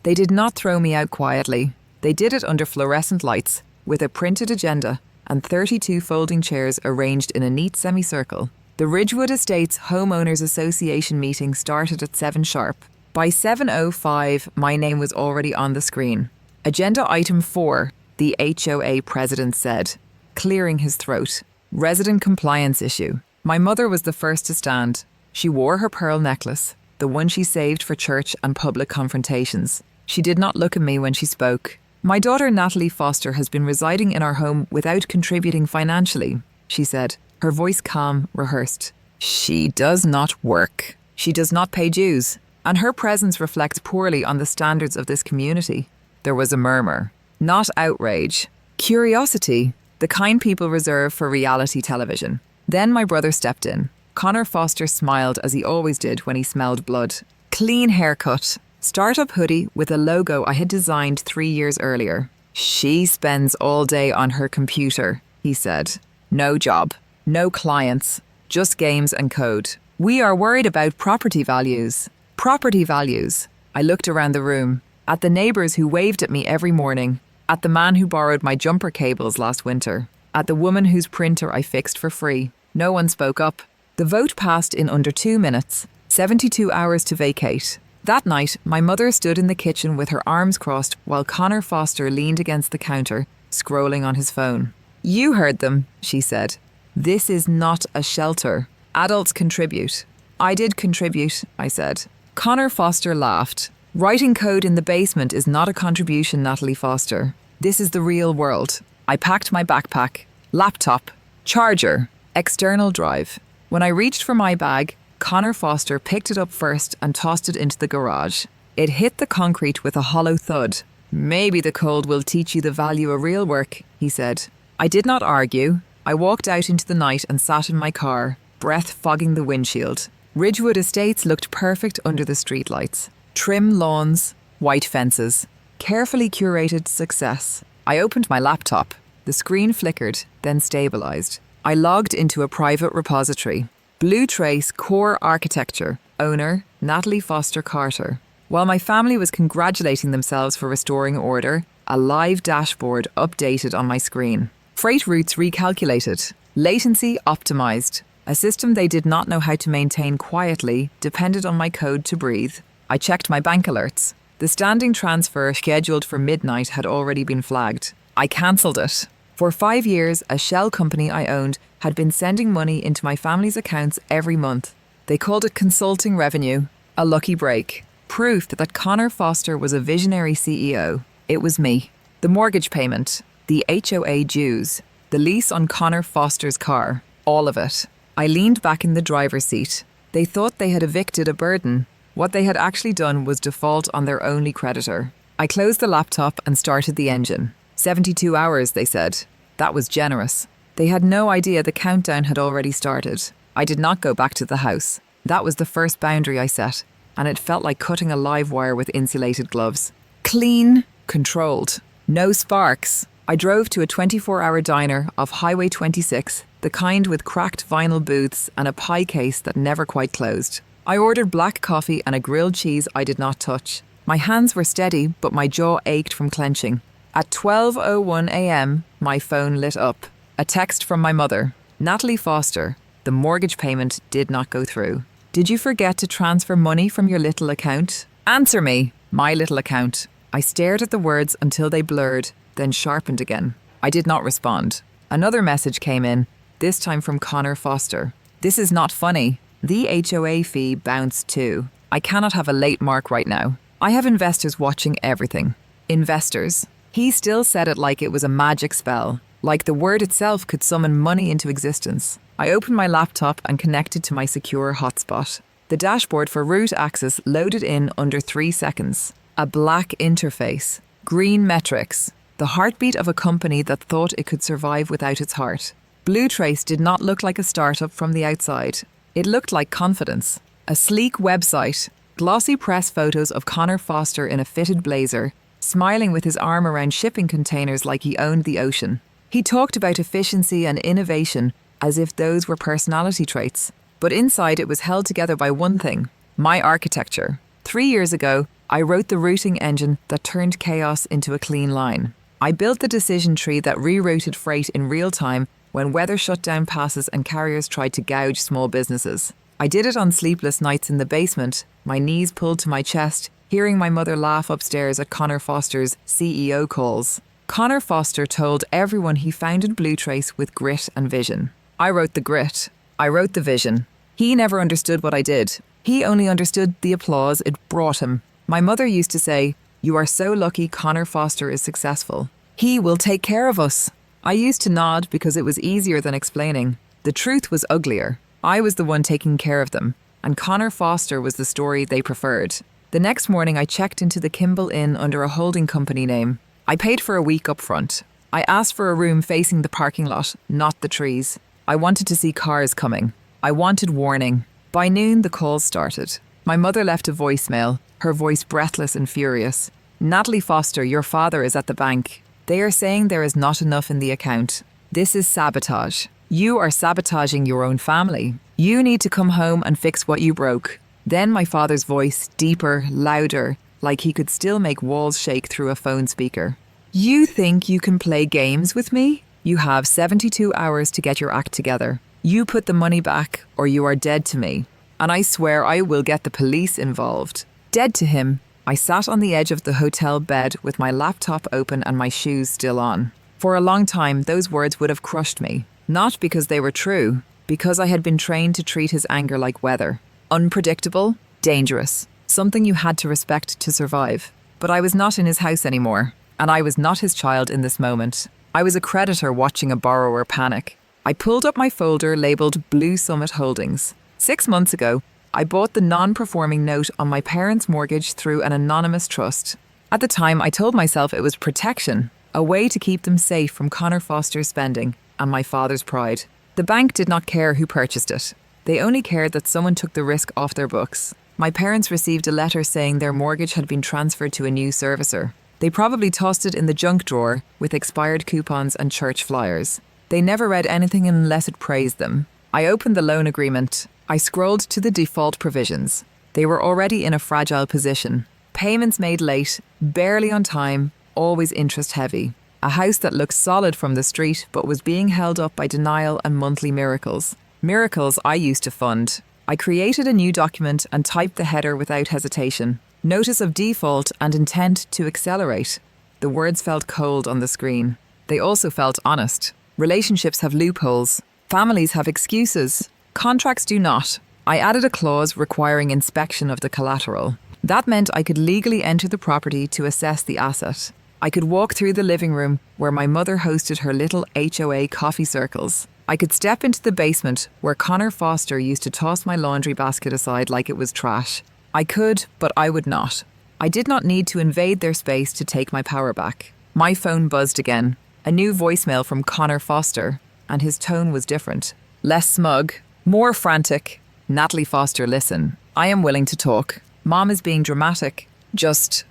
They did not throw me out quietly. They did it under fluorescent lights, with a printed agenda and 32 folding chairs arranged in a neat semicircle. The Ridgewood Estates Homeowners Association meeting started at 7 sharp. By 7:05, my name was already on the screen. Agenda item 4, the HOA president said, clearing his throat. Resident compliance issue. My mother was the first to stand. She wore her pearl necklace, the one she saved for church and public confrontations. She did not look at me when she spoke. My daughter Natalie Foster has been residing in our home without contributing financially, she said, her voice calm, rehearsed. She does not work. She does not pay dues, and her presence reflects poorly on the standards of this community. There was a murmur. Not outrage. Curiosity, the kind people reserve for reality television. Then my brother stepped in. Connor Foster smiled as he always did when he smelled blood. Clean haircut. Startup hoodie with a logo I had designed 3 years earlier. She spends all day on her computer, he said. No job. No clients. Just games and code. We are worried about property values. Property values. I looked around the room. At the neighbours who waved at me every morning. At the man who borrowed my jumper cables last winter. At the woman whose printer I fixed for free. No one spoke up. The vote passed in under 2 minutes. 72 hours to vacate. That night, my mother stood in the kitchen with her arms crossed while Connor Foster leaned against the counter, scrolling on his phone. You heard them, she said. This is not a shelter. Adults contribute. I did contribute, I said. Connor Foster laughed. Writing code in the basement is not a contribution, Natalie Foster. This is the real world. I packed my backpack, laptop, charger, external drive. When I reached for my bag, Connor Foster picked it up first and tossed it into the garage. It hit the concrete with a hollow thud. Maybe the cold will teach you the value of real work, he said. I did not argue. I walked out into the night and sat in my car, breath fogging the windshield. Ridgewood Estates looked perfect under the streetlights. Trim lawns, white fences, carefully curated success. I opened my laptop. The screen flickered, then stabilized. I logged into a private repository. Blue Trace Core Architecture, owner, Natalie Foster Carter. While my family was congratulating themselves for restoring order, a live dashboard updated on my screen. Freight routes recalculated. Latency optimized. A system they did not know how to maintain quietly depended on my code to breathe. I checked my bank alerts. The standing transfer scheduled for midnight had already been flagged. I cancelled it. For 5 years, a shell company I owned had been sending money into my family's accounts every month. They called it consulting revenue, a lucky break. Proof that Connor Foster was a visionary CEO. It was me. The mortgage payment, the HOA dues, the lease on Connor Foster's car, all of it. I leaned back in the driver's seat. They thought they had evicted a burden. What they had actually done was default on their only creditor. I closed the laptop and started the engine. 72 hours, they said. That was generous. They had no idea the countdown had already started. I did not go back to the house. That was the first boundary I set, and it felt like cutting a live wire with insulated gloves. Clean, controlled. No sparks. I drove to a 24-hour diner off Highway 26, the kind with cracked vinyl booths and a pie case that never quite closed. I ordered black coffee and a grilled cheese I did not touch. My hands were steady, but my jaw ached from clenching. At 12:01 a.m., my phone lit up. A text from my mother. Natalie Foster, the mortgage payment did not go through. Did you forget to transfer money from your little account? Answer me, my little account. I stared at the words until they blurred, then sharpened again. I did not respond. Another message came in, this time from Connor Foster. This is not funny. The HOA fee bounced too. I cannot have a late mark right now. I have investors watching everything. Investors. He still said it like it was a magic spell, like the word itself could summon money into existence. I opened my laptop and connected to my secure hotspot. The dashboard for route access loaded in under 3 seconds. A black interface. Green metrics. The heartbeat of a company that thought it could survive without its heart. Blue Trace did not look like a startup from the outside. It looked like confidence. A sleek website. Glossy press photos of Connor Foster in a fitted blazer, smiling with his arm around shipping containers like he owned the ocean. He talked about efficiency and innovation as if those were personality traits. But inside it was held together by one thing, my architecture. 3 years ago, I wrote the routing engine that turned chaos into a clean line. I built the decision tree that rerouted freight in real time when weather shut down passes and carriers tried to gouge small businesses. I did it on sleepless nights in the basement, my knees pulled to my chest, hearing my mother laugh upstairs at Connor Foster's CEO calls. Connor Foster told everyone he founded Blue Trace with grit and vision. I wrote the grit. I wrote the vision. He never understood what I did. He only understood the applause it brought him. My mother used to say, "You are so lucky Connor Foster is successful. He will take care of us." I used to nod because it was easier than explaining. The truth was uglier. I was the one taking care of them, and Connor Foster was the story they preferred. The next morning I checked into the Kimball Inn under a holding company name. I paid for a week up front. I asked for a room facing the parking lot, not the trees. I wanted to see cars coming. I wanted warning. By noon, the calls started. My mother left a voicemail, her voice breathless and furious. "Natalie Foster, your father is at the bank. They are saying there is not enough in the account. This is sabotage. You are sabotaging your own family. You need to come home and fix what you broke." Then my father's voice, deeper, louder, like he could still make walls shake through a phone speaker. "You think you can play games with me? You have 72 hours to get your act together. You put the money back or you are dead to me. And I swear I will get the police involved." Dead to him. I sat on the edge of the hotel bed with my laptop open and my shoes still on. For a long time, those words would have crushed me. Not because they were true, because I had been trained to treat his anger like weather. Unpredictable, dangerous, something you had to respect to survive. But I was not in his house anymore, and I was not his child in this moment. I was a creditor watching a borrower panic. I pulled up my folder labeled Blue Summit Holdings. 6 months ago, I bought the non-performing note on my parents' mortgage through an anonymous trust. At the time, I told myself it was protection, a way to keep them safe from Connor Foster's spending and my father's pride. The bank did not care who purchased it. They only cared that someone took the risk off their books. My parents received a letter saying their mortgage had been transferred to a new servicer. They probably tossed it in the junk drawer with expired coupons and church flyers. They never read anything unless it praised them. I opened the loan agreement. I scrolled to the default provisions. They were already in a fragile position. Payments made late, barely on time, always interest heavy. A house that looked solid from the street but was being held up by denial and monthly miracles. Miracles I used to fund. I created a new document and typed the header without hesitation. Notice of default and intent to accelerate. The words felt cold on the screen. They also felt honest. Relationships have loopholes. Families have excuses. Contracts do not. I added a clause requiring inspection of the collateral. That meant I could legally enter the property to assess the asset. I could walk through the living room where my mother hosted her little HOA coffee circles. I could step into the basement where Connor Foster used to toss my laundry basket aside like it was trash. I could, but I would not. I did not need to invade their space to take my power back. My phone buzzed again. A new voicemail from Connor Foster, and his tone was different. Less smug, more frantic. "Natalie Foster, listen. I am willing to talk. Mom is being dramatic. Just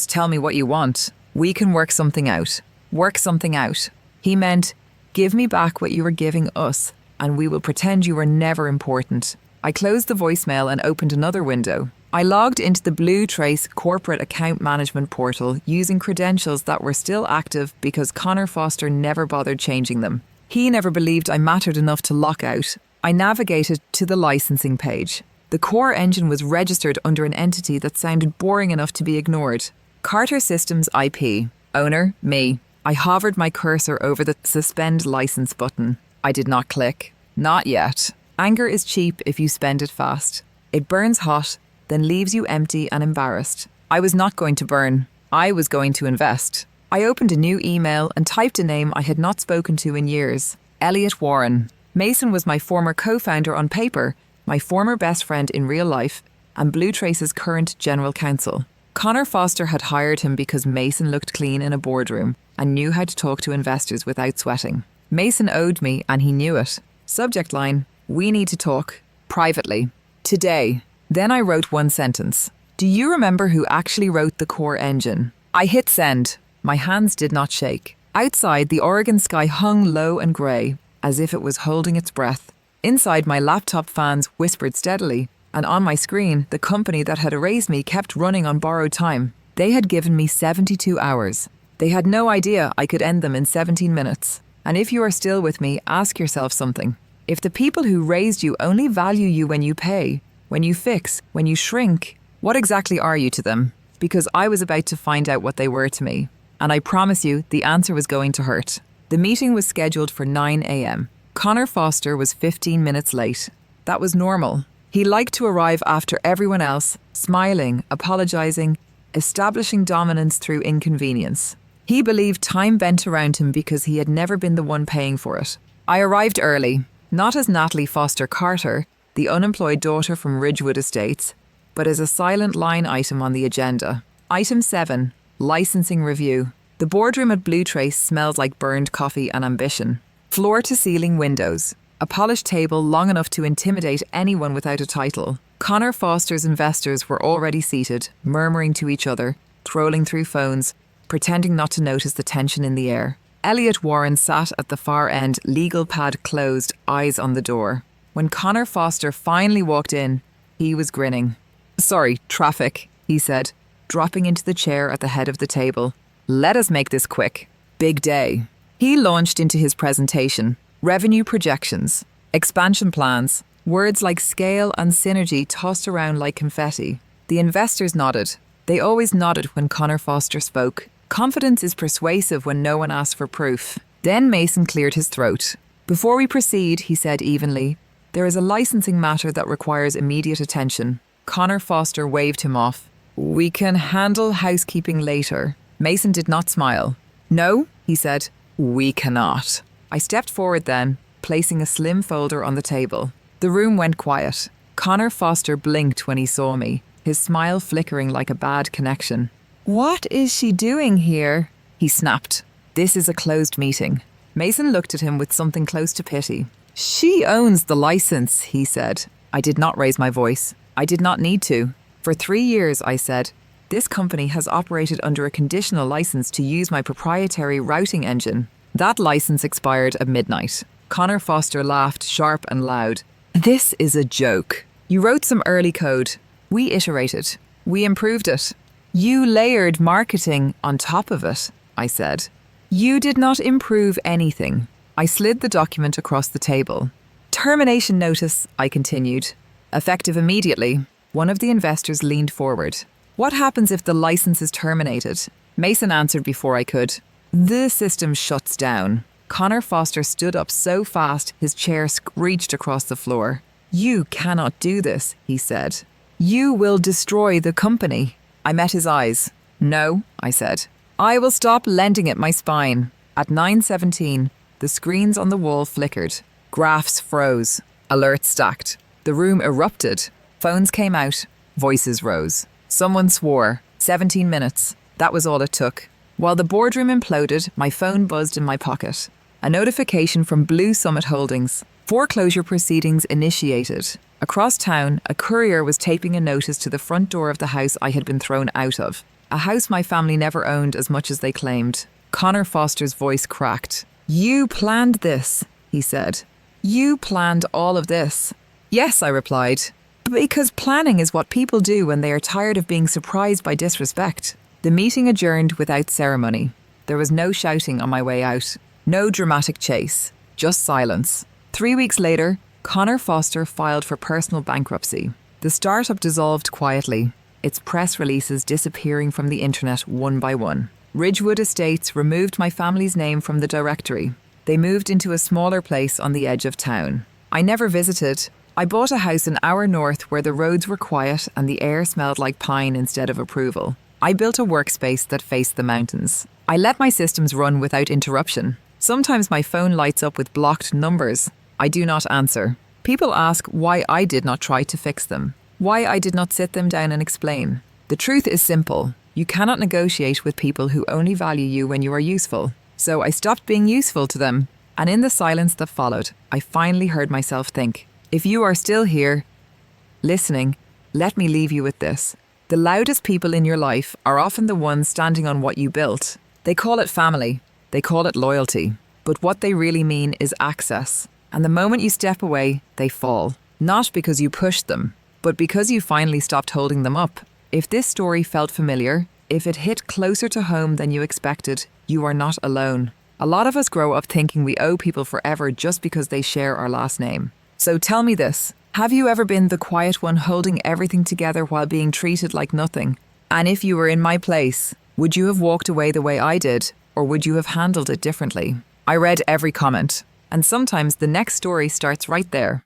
tell me what you want. We can work something out. Work something out." He meant, give me back what you were giving us, and we will pretend you were never important. I closed the voicemail and opened another window. I logged into the Blue Trace corporate account management portal using credentials that were still active because Connor Foster never bothered changing them. He never believed I mattered enough to lock out. I navigated to the licensing page. The core engine was registered under an entity that sounded boring enough to be ignored. Carter Systems IP. Owner, me. I hovered my cursor over the suspend license button. I did not click. Not yet. Anger is cheap if you spend it fast. It burns hot, then leaves you empty and embarrassed. I was not going to burn. I was going to invest. I opened a new email and typed a name I had not spoken to in years. Elliot Warren. Mason was my former co-founder on paper, my former best friend in real life, and Blue Trace's current general counsel. Connor Foster had hired him because Mason looked clean in a boardroom and knew how to talk to investors without sweating. Mason owed me and he knew it. Subject line, we need to talk. Privately. Today. Then I wrote one sentence. Do you remember who actually wrote the core engine? I hit send. My hands did not shake. Outside, the Oregon sky hung low and grey, as if it was holding its breath. Inside, my laptop fans whispered steadily, And on my screen, the company that had erased me kept running on borrowed time. They had given me 72 hours. They had no idea I could end them in 17 minutes. And if you are still with me, ask yourself something. If the people who raised you only value you when you pay, when you fix, when you shrink, what exactly are you to them? Because I was about to find out what they were to me. And I promise you, the answer was going to hurt. The meeting was scheduled for 9 a.m. Connor Foster was 15 minutes late. That was normal. He liked to arrive after everyone else, smiling, apologizing, establishing dominance through inconvenience. He believed time bent around him because he had never been the one paying for it. I arrived early, not as Natalie Foster Carter, the unemployed daughter from Ridgewood Estates, but as a silent line item on the agenda. Item 7, licensing review. The boardroom at Blue Trace smelled like burned coffee and ambition. Floor-to-ceiling windows. A polished table long enough to intimidate anyone without a title. Connor Foster's investors were already seated, murmuring to each other, trolling through phones, pretending not to notice the tension in the air. Elliot Warren sat at the far end, legal pad closed, eyes on the door. When Connor Foster finally walked in, he was grinning. "Sorry, traffic," he said, dropping into the chair at the head of the table. "Let us make this quick. Big day." He launched into his presentation. Revenue projections, expansion plans, words like scale and synergy tossed around like confetti. The investors nodded. They always nodded when Connor Foster spoke. Confidence is persuasive when no one asks for proof. Then Mason cleared his throat. "Before we proceed," he said evenly, "there is a licensing matter that requires immediate attention." Connor Foster waved him off. "We can handle housekeeping later." Mason did not smile. "No," he said, "we cannot." I stepped forward then, placing a slim folder on the table. The room went quiet. Connor Foster blinked when he saw me, his smile flickering like a bad connection. "What is she doing here?" he snapped. "This is a closed meeting." Mason looked at him with something close to pity. "She owns the license," he said. I did not raise my voice. I did not need to. "For 3 years," I said, "this company has operated under a conditional license to use my proprietary routing engine. That license expired at midnight." Connor Foster laughed sharp and loud. "This is a joke. You wrote some early code. We iterated. We improved it. You layered marketing on top of it," I said. "You did not improve anything." I slid the document across the table. "Termination notice," I continued. "Effective immediately." One of the investors leaned forward. "What happens if the license is terminated?" Mason answered before I could. "The system shuts down." Connor Foster stood up so fast his chair screeched across the floor. "You cannot do this," he said. "You will destroy the company." I met his eyes. "No," I said. "I will stop lending it my spine." At 9:17, the screens on the wall flickered. Graphs froze. Alerts stacked. The room erupted. Phones came out. Voices rose. Someone swore. 17 minutes. That was all it took. While the boardroom imploded, my phone buzzed in my pocket. A notification from Blue Summit Holdings. Foreclosure proceedings initiated. Across town, a courier was taping a notice to the front door of the house I had been thrown out of. A house my family never owned as much as they claimed. Connor Foster's voice cracked. "You planned this," he said. "You planned all of this." "Yes," I replied. "Because planning is what people do when they are tired of being surprised by disrespect." The meeting adjourned without ceremony. There was no shouting on my way out. No dramatic chase. Just silence. 3 weeks later, Connor Foster filed for personal bankruptcy. The startup dissolved quietly, its press releases disappearing from the internet one by one. Ridgewood Estates removed my family's name from the directory. They moved into a smaller place on the edge of town. I never visited. I bought a house an hour north where the roads were quiet and the air smelled like pine instead of approval. I built a workspace that faced the mountains. I let my systems run without interruption. Sometimes my phone lights up with blocked numbers. I do not answer. People ask why I did not try to fix them, why I did not sit them down and explain. The truth is simple. You cannot negotiate with people who only value you when you are useful. So I stopped being useful to them. And in the silence that followed, I finally heard myself think, if you are still here, listening, let me leave you with this. The loudest people in your life are often the ones standing on what you built. They call it family. They call it loyalty. But what they really mean is access. And the moment you step away, they fall. Not because you pushed them, But because you finally stopped holding them up, if this story felt familiar, if it hit closer to home than you expected, you are not alone. A lot of us grow up thinking we owe people forever just because they share our last name. So tell me this, have you ever been the quiet one holding everything together while being treated like nothing? And if you were in my place, would you have walked away the way I did, or would you have handled it differently? I read every comment, and sometimes the next story starts right there.